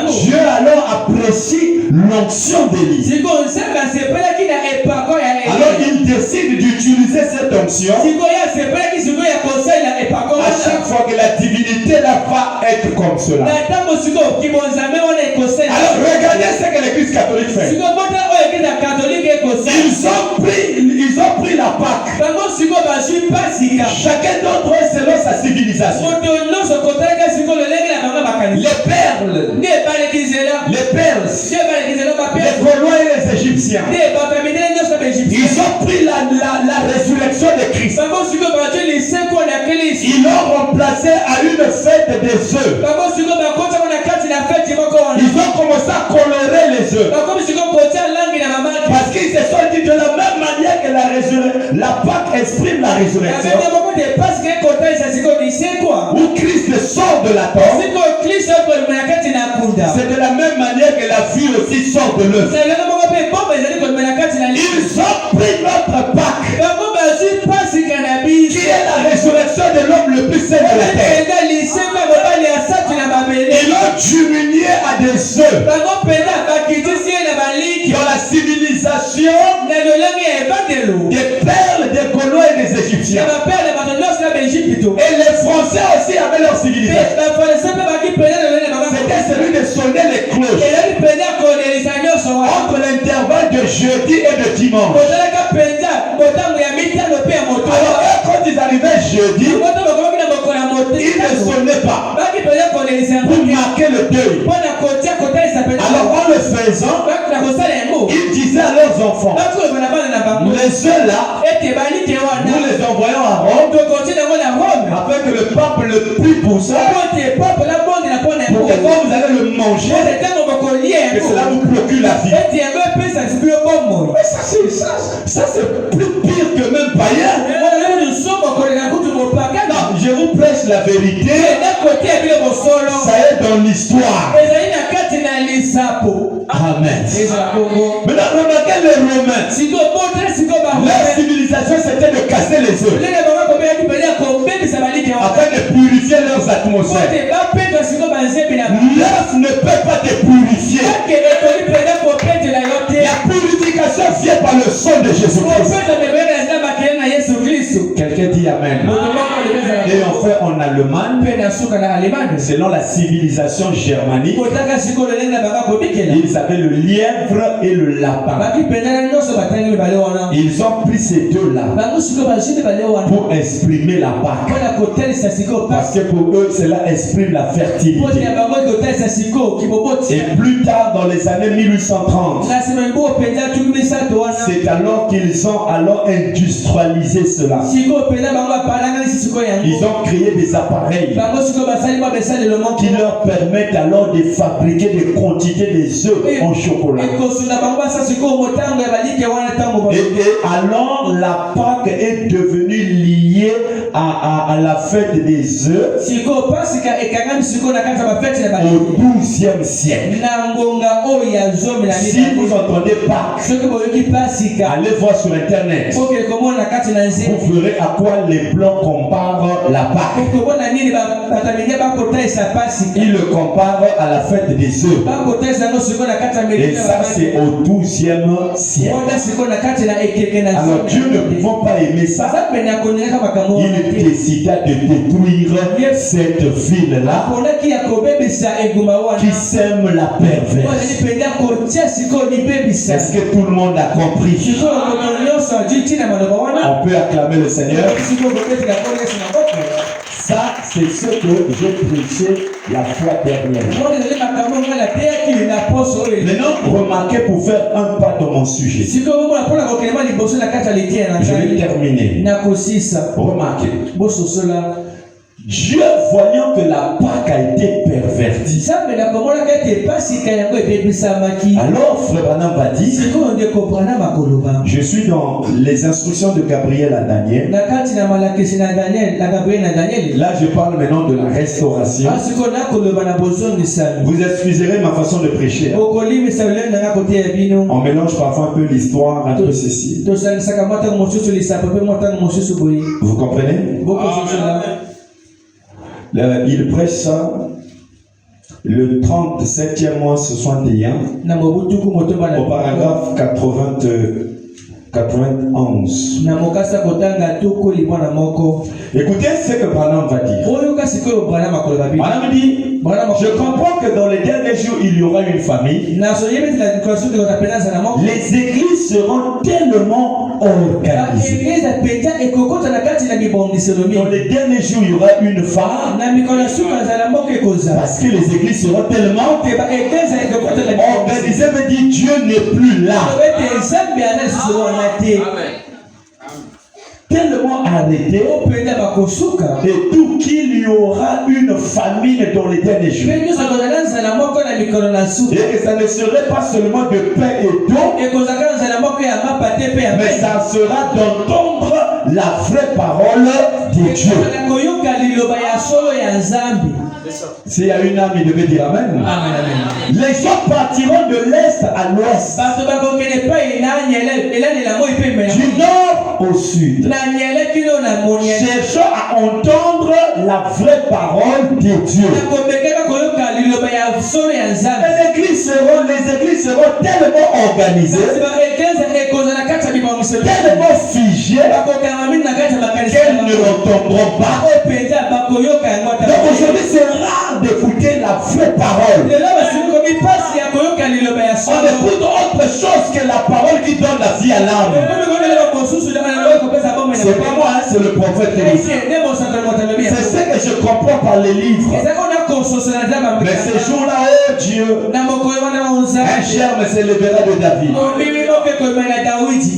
Dieu alors apprécie l'onction d'Élie. Alors il décide d'utiliser cette onction. À chaque fois que la divinité là va être comme cela. Alors regardez ce que l'Église catholique fait. Ils ont pris la Pâque. Chacun d'entre eux selon sa civilisation. Les perles, les Gaulois et les Égyptiens. Ils ont pris la résurrection de Christ. Ils l'ont remplacé à une fête des œufs. Ils ont commencé à colorer les œufs. Parce qu'ils se sont dit de la même manière que la Pâque exprime la résurrection. Où Christ sort de la tombe. C'est de la même manière que la vie aussi sort de l'œuf. Ils ont pris notre Pâque, qui est la résurrection de l'homme le plus saint de la terre. Ils l'ont diminué à des œufs. Dans la civilisation des perles, des Gaulois et des Égyptiens. Et les Français aussi avaient leur civilisation. C'était celui de sonner les cloches entre l'intervalle de jeudi et de dimanche. Alors quand ils arrivaient jeudi, ils ne sonnaient pas pour marquer le deuil. Alors en le faisant, ils disaient à leurs enfants, les œufs là, nous les envoyons à Rome, afin que le pape le prie pour ça, pour que quand vous allez le manger, que cela vous procure la vie. Mais ça c'est plus pire que même païen. Non, je vous prêche la vérité. Ça est dans l'histoire. Amen. Maintenant, remarquez les Romains. Leur civilisation, c'était de casser les œufs afin de purifier leurs atmosphères. L'œuf ne peut pas te purifier. La purification vient par le sang de Jésus-Christ. Quelqu'un dit Amen. Et enfin en Allemagne, selon la civilisation germanique, ils avaient le lièvre et le lapin. Ils ont pris ces deux-là pour exprimer la Pâque. Parce que pour eux, cela exprime la fertilité. Et plus tard, dans les années 1830, c'est alors qu'ils ont industrialisé cela. Ils ont créé des appareils qui leur permettent alors de fabriquer des quantités des œufs en chocolat. Et alors la Pâque est devenue liée à la fête des œufs au 12e siècle. Si vous entendez Pâque, allez voir sur internet. Vous verrez à quoi les Blancs comparent la Pâque. Ils le comparent à la fête des œufs. Et ça c'est au 12e siècle. Alors Dieu ne pouvant pas aimer ça, il décida de détruire cette ville-là qui sème la perverse. Est-ce que tout le monde a compris? On peut acclamer le Seigneur. Ça, c'est ce que j'ai prêché la fois dernière. Maintenant, remarquez pour faire un pas dans mon sujet. Je vais terminer. Remarquez. Dieu, voyant que la Pâque a été pervertie, alors Frère Branham va dire, je suis dans les instructions de Gabriel à Daniel. Là je parle maintenant de la restauration. Vous excuserez ma façon de prêcher. On mélange parfois un peu l'histoire, un peu ceci. Vous comprenez? Il prêche ça le 37e mois 61, au paragraphe 91. Écoutez ce que Branham va dire. Branham dit, je comprends que dans les derniers jours, il y aura une famille. Les églises seront tellement organisées. Dans les derniers jours, il y aura une femme. Parce que les églises seront tellement organisées. Mais dit, Dieu n'est plus là. Amen. Tellement arrêté et tout qu'il y aura une famine dans les derniers jours. Et que ça ne serait pas seulement de pain et d'eau, mais ça sera d'entendre la vraie parole de Dieu. S'il y a une âme, il devait dire Amen. Amen. Les gens partiront de l'est à l'ouest, du nord au sud, cherchant à entendre la vraie parole de Dieu. Les églises seront tellement organisées, tellement figées, qu'elles ne l'entendront pas. Donc aujourd'hui, c'est rare d'écouter la vraie parole. On écoute autre chose que la parole qui donne la vie à l'âme. C'est pas moi, hein, c'est le prophète. C'est ce que je comprends par les livres. Mais ces jours-là, oh Dieu, un germe s'élèvera de David.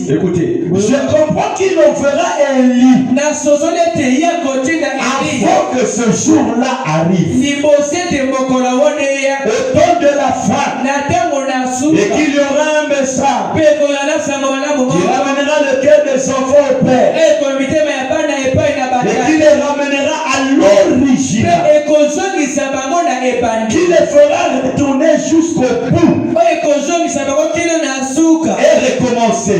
Écoutez, je comprends qu'il en fera Élie avant que ce jour-là arrive. Au temps de la fin, et qu'il y aura un message qui ramènera le cœur des enfants au Père, et qui les ramènera à l'original, qui les fera retourner jusqu'au bout et recommencer.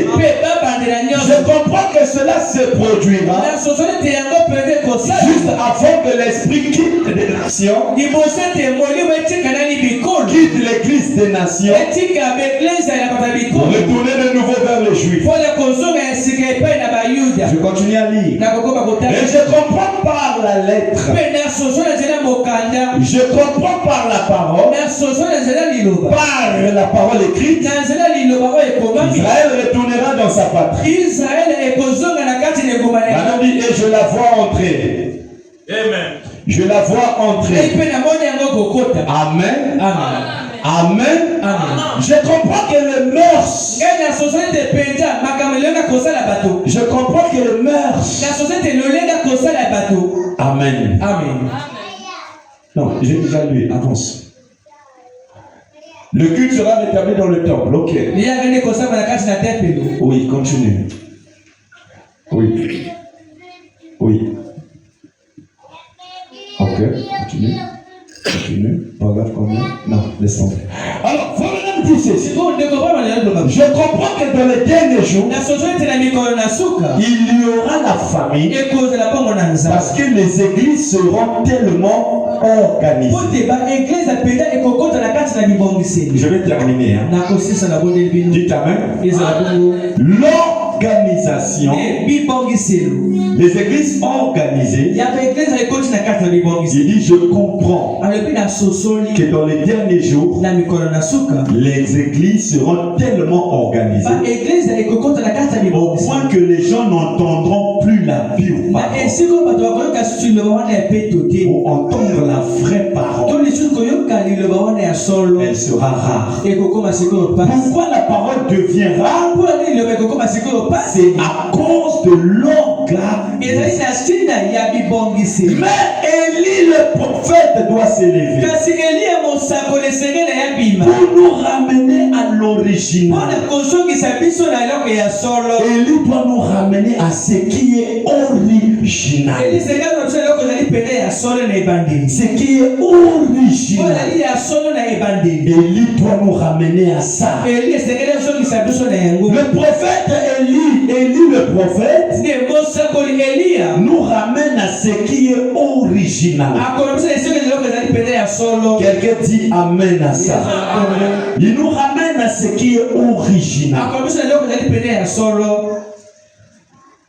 Je comprends que cela se produira juste avant que l'esprit quitte les nations, quitte l'église des nations, pour retourner de nouveau vers les Juifs. Je continue à lire. Et je comprends par la lettre. Je comprends par la parole. Par la parole écrite. Israël retournera dans sa patrie. Maintenant dit, et je la vois entrer. Amen. Je la vois entrer. Amen. Amen. Amen. Amen. Je comprends que les mœurs. Je comprends que les mœurs. Amen. Amen. Non, j'ai déjà lu. Avance. Le culte sera rétabli dans le temple. Ok. Oui, continue. Oui. Oui. Ok, continue. Paragraphe combien? Non, laisse tomber. Alors, Branham dit ceci. Je comprends que dans les derniers jours, il y aura la famine parce que les églises seront tellement organisées. Je vais terminer. Hein. Dites Amen. L'organisation, les églises organisées, il dit je comprends que dans les derniers jours, les églises seront tellement organisées au point que les gens n'entendront plus la pure parole. Pour entendre la vraie parole, elle sera rare. Pourquoi la parole devient rare? C'est à cause de l'organisation. Mais Élie le prophète doit s'élever pour nous ramener à l'original. Élie doit nous ramener à ce qui est original. Ce qui est original. Élie doit nous ramener à ça. Le prophète Élie le prophète nous ramène à ce qui est original. Quelqu'un dit dit amen à ça. Il nous ramène à ce qui est original.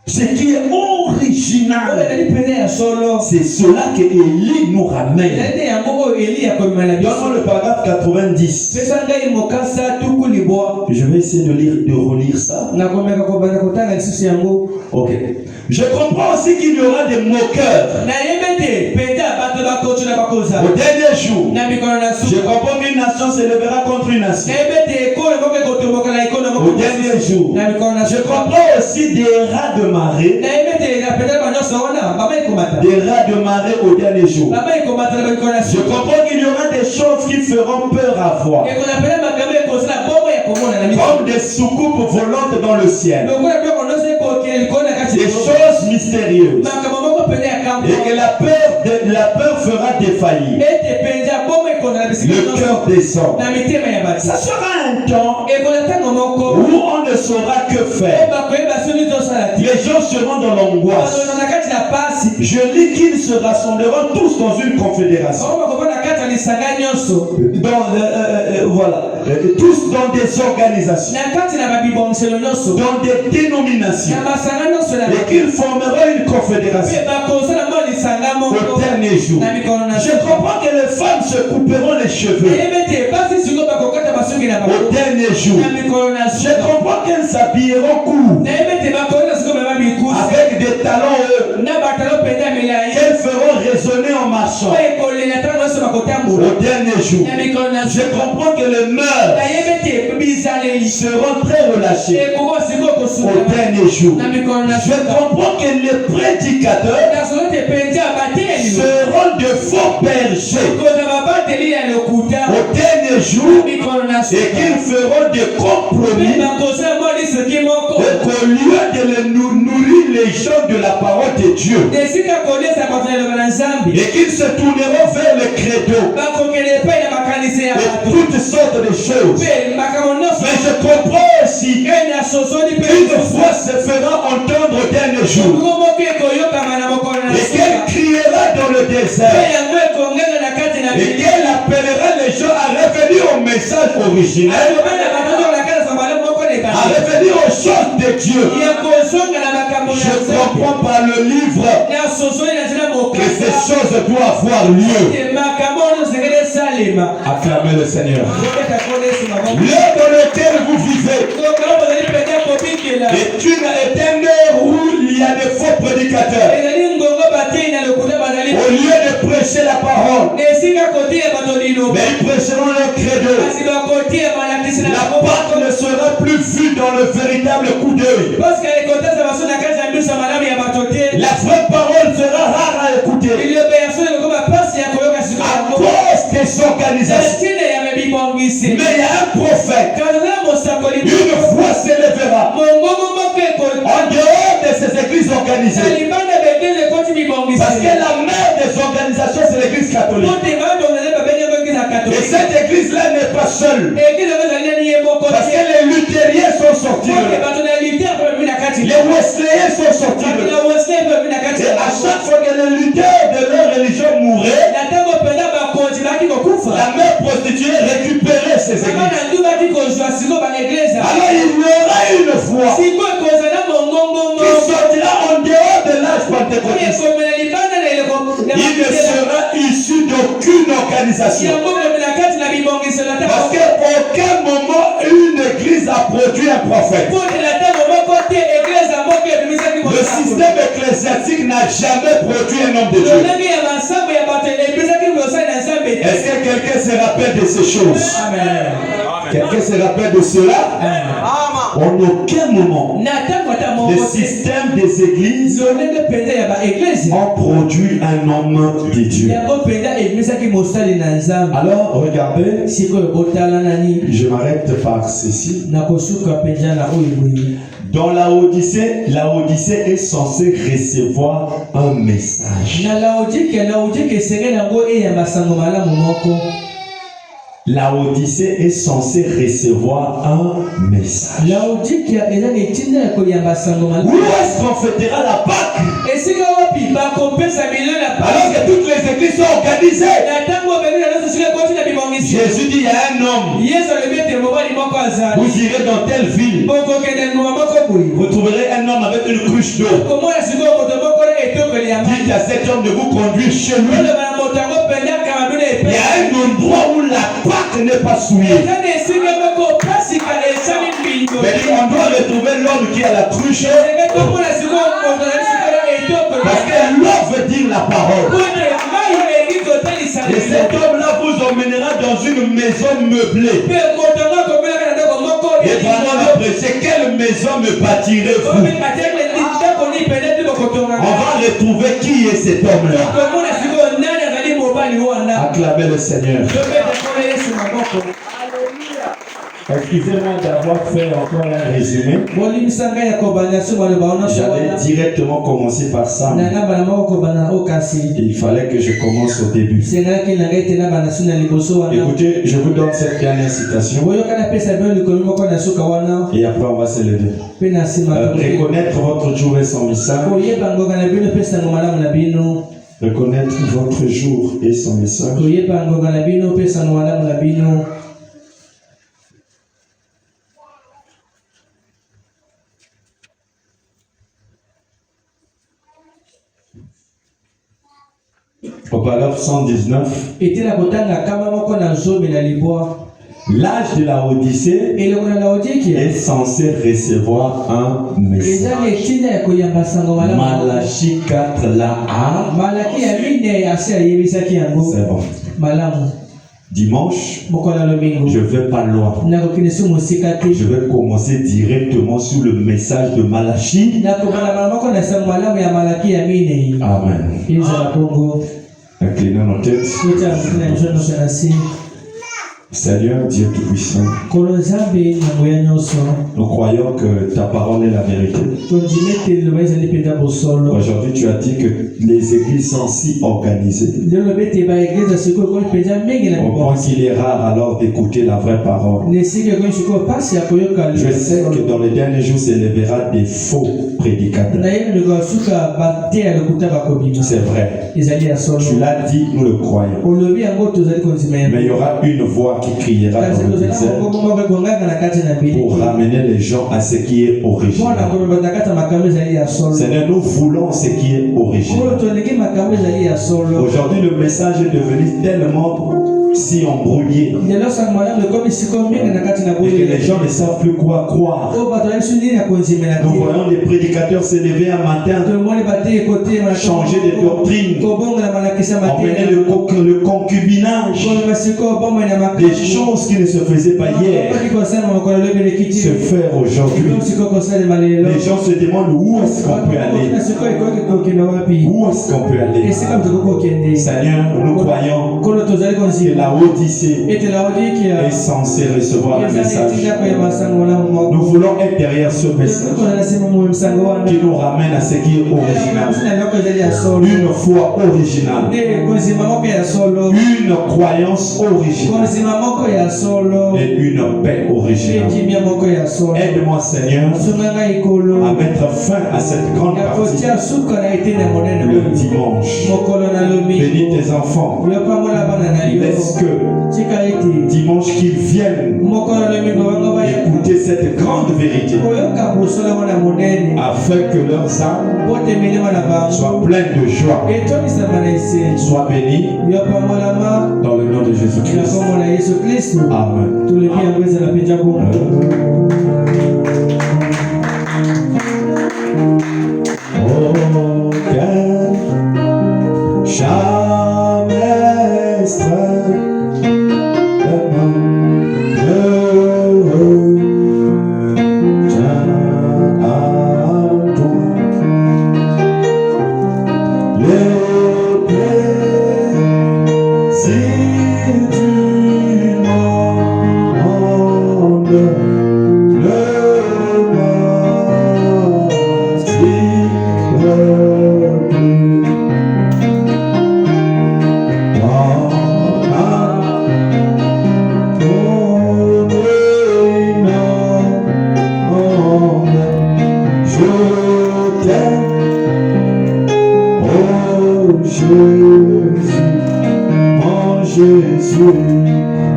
Ce qui est original, c'est cela que Élie nous ramène. Dans le paragraphe 90, je vais essayer de relire ça. Ok. Je comprends aussi qu'il y aura des moqueurs. Au dernier jour, je comprends qu'une nation se lèvera contre une nation. Au dernier jour, je comprends aussi des rats de marée. Des rats de marée au dernier jour. Je comprends qu'il y aura des choses qui feront peur à voir. Comme des soucoupes volantes dans le ciel. Des choses mystérieuses. Et que la peur fera défaillir le cœur descend. Ça sera un temps où on ne saura que faire. Les gens seront dans l'angoisse. Je lis qu'ils se rassembleront tous dans une confédération. Voilà. Tous dans des organisations, dans des dénominations, et qu'ils formeront une confédération au dernier jour. Je comprends que les femmes se couperont les cheveux au dernier jour. Je comprends qu'elles s'habilleront court avec des talons hauts qu'elles feront résonner en marchant au dernier jour. Je comprends que les mœurs seront très relâchés au dernier jour. Je comprends que les prédicateurs seront de faux bergers au dernier jour et qu'ils feront des compromis et qu'au lieu de nourrir les gens de la parole de Dieu et qu'ils se tourneront vers le credo et toutes sortes de choses. Mais je comprends aussi qu'une voix se fera entendre au dernier jour et qu'elle criera dans le désert et qu'elle appellera les gens à revenir au message original, à revenir aux choses de Dieu. Je comprends par le livre que ces choses doivent avoir lieu. Acclamez le Seigneur. L'heure dans laquelle vous vivez est une heure où il y a des faux prédicateurs. Au lieu de prêcher la parole, mais ils prêcheront leur credo. La porte ne sera plus vue dans le véritable coup d'œil. La vraie parole sera rare à écouter à cause des organisations. Mais il y a un prophète. Une voix s'élèvera en dehors de ces églises organisées. Parce que la mère des organisations, c'est l'église catholique. Et cette église-là n'est pas seule. Parce que les luthériens sont sortis de là. Les wesleyens sont sortis de là. Et à chaque fois que les lutteurs de leur religion mouraient, la mère prostituée récupérait ces églises. Alors il y aura une voix qui sortira en dehors de l'âge pentecôtiste. Il ne sera issu d'aucune organisation. Parce qu'à aucun moment une église a produit un prophète. Le système ecclésiastique n'a jamais produit un homme de Dieu. Est-ce que quelqu'un se rappelle de ces choses? Amen. Quelqu'un se rappelle de cela? En aucun moment, le système des églises ont produit un homme de Dieu. Alors, regardez, je m'arrête par ceci. Dans la Odyssée est censée recevoir un message. La Odyssée est censée recevoir un message. Où est-ce qu'on fêtera la Pâque? Alors que toutes les églises sont organisées. Jésus dit il y a un homme. Vous irez dans telle ville. Vous trouverez un homme avec une cruche d'eau. Dites à cet homme de vous conduire chez lui. Il y a un endroit où la Pâque n'est pas souillée. Mais on doit retrouver l'homme qui a la cruche. Parce que l'eau veut dire la parole. Et cet homme-là vous emmènera dans une maison meublée. Et pendant la prêcher, quelle maison me bâtirez-vous? On va retrouver qui est cet homme-là. Acclamez le Seigneur. Excusez-moi d'avoir fait encore un résumé. J'allais directement commencer par ça. Il fallait que je commence au début. Écoutez, je vous donne cette dernière citation. Et après on va se lever. Reconnaître votre jour et son message. Reconnaître votre jour et son message. Au paragraphe 119, l'âge de la Odyssée est censé recevoir un message. Malachie 4 là. C'est bon. Dimanche, je vais pas loin. Je vais commencer directement sur le message de Malachie. Amen. Inclinons nos têtes. Seigneur Dieu Tout-Puissant, nous croyons que ta parole est la vérité. Aujourd'hui, tu as dit que les églises sont si organisées. On pense qu'il est rare alors d'écouter la vraie parole. Je sais que dans les derniers jours s'élèvera des faux prédicateurs. C'est vrai. Tu l'as dit, nous le croyons. Mais il y aura une voix qui criera dans le désert pour ramener les gens à ce qui est original. Seigneur, nous voulons ce qui est original. Aujourd'hui, le message est devenu tellement si embrouillé et que les gens ne savent plus quoi croire. Nous voyons les prédicateurs se lever un matin, changer de doctrine, emmener le concubinage, des choses qui ne se faisaient pas hier se faire aujourd'hui. Les gens se demandent où est-ce qu'on peut aller. Où est-ce qu'on peut aller? Seigneur, nous croyons que la Odyssée est censée recevoir le message. Nous voulons être derrière ce message qui nous ramène à ce qui est original. Une foi originale. Une croyance originale. Et une paix originale. Aide-moi, Seigneur, à mettre fin à cette grande partie le dimanche. Bénis tes enfants. Laisse que dimanche qu'ils viennent écouter cette grande vérité afin que leurs âmes soient pleines de joie. Sois béni dans le nom de Jésus-Christ. Amen.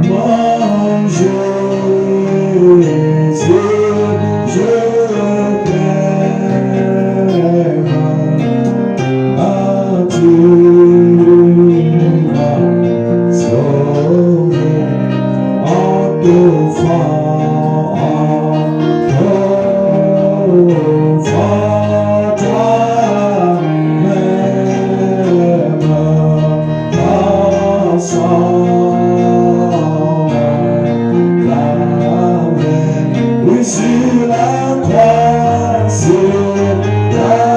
Mon Jésus, je t'aime. Ah, tu m'as sauvé en t'offrant toi-même ton sang. Oui, sur la croix, sur la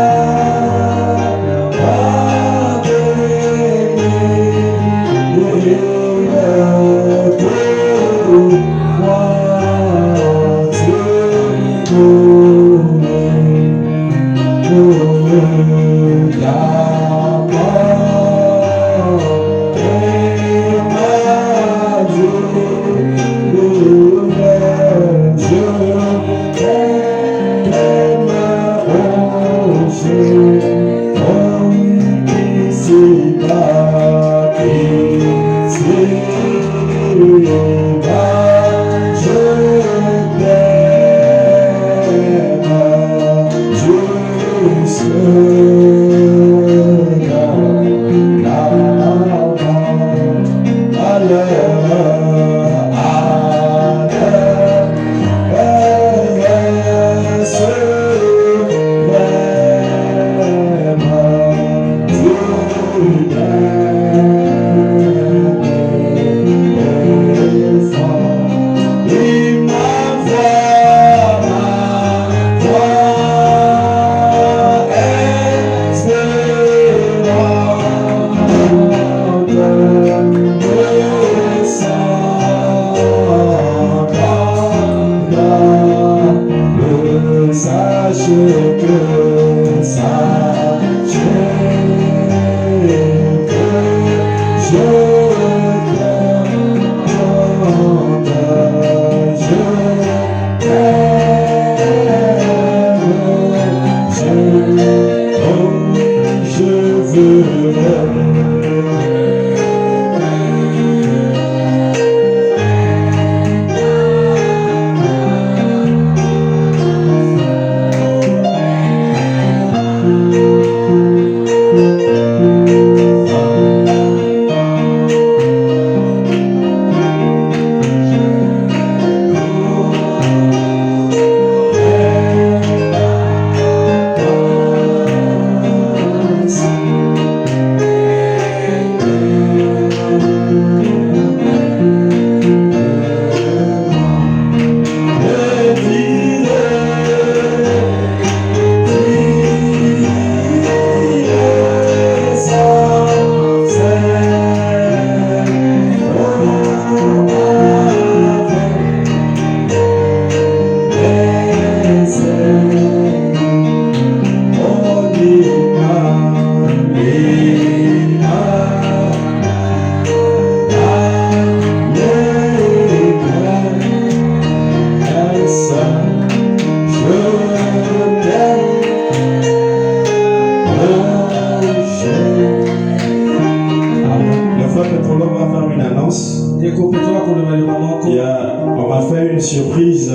On m'a fait une surprise.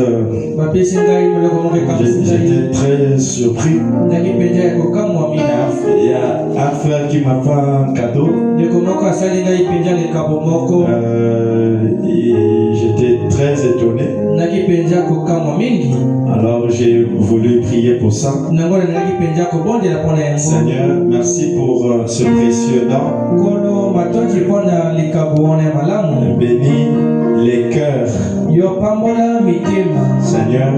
J'étais très surpris. Il y a un frère qui m'a fait un cadeau. J'étais très étonné. Alors j'ai voulu prier pour ça. Seigneur, merci pour ce précieux don. Bénis les cœurs, Seigneur,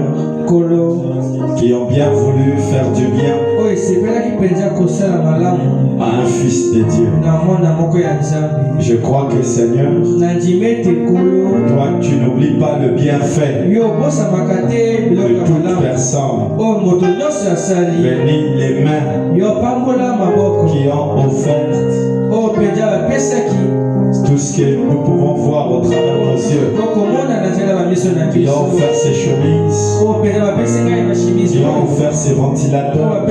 qui ont bien voulu faire du bien à un fils de Dieu. Je crois que, Seigneur, toi tu n'oublies pas le bienfait de toute personne. Bénis les mains qui ont offert tout ce que nous pouvons voir au travers de nos yeux, qui ont offert ces chemises, qui ont offert ces ventilateurs,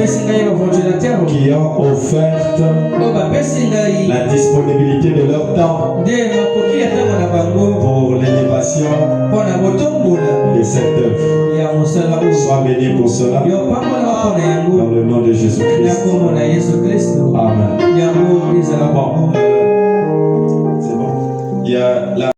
qui ont offert la disponibilité de leur temps pour l'élévation de cette œuvre. Sois béni pour cela, dans le nom de Jésus-Christ. Amen. Bon, c'est bon. Il y a la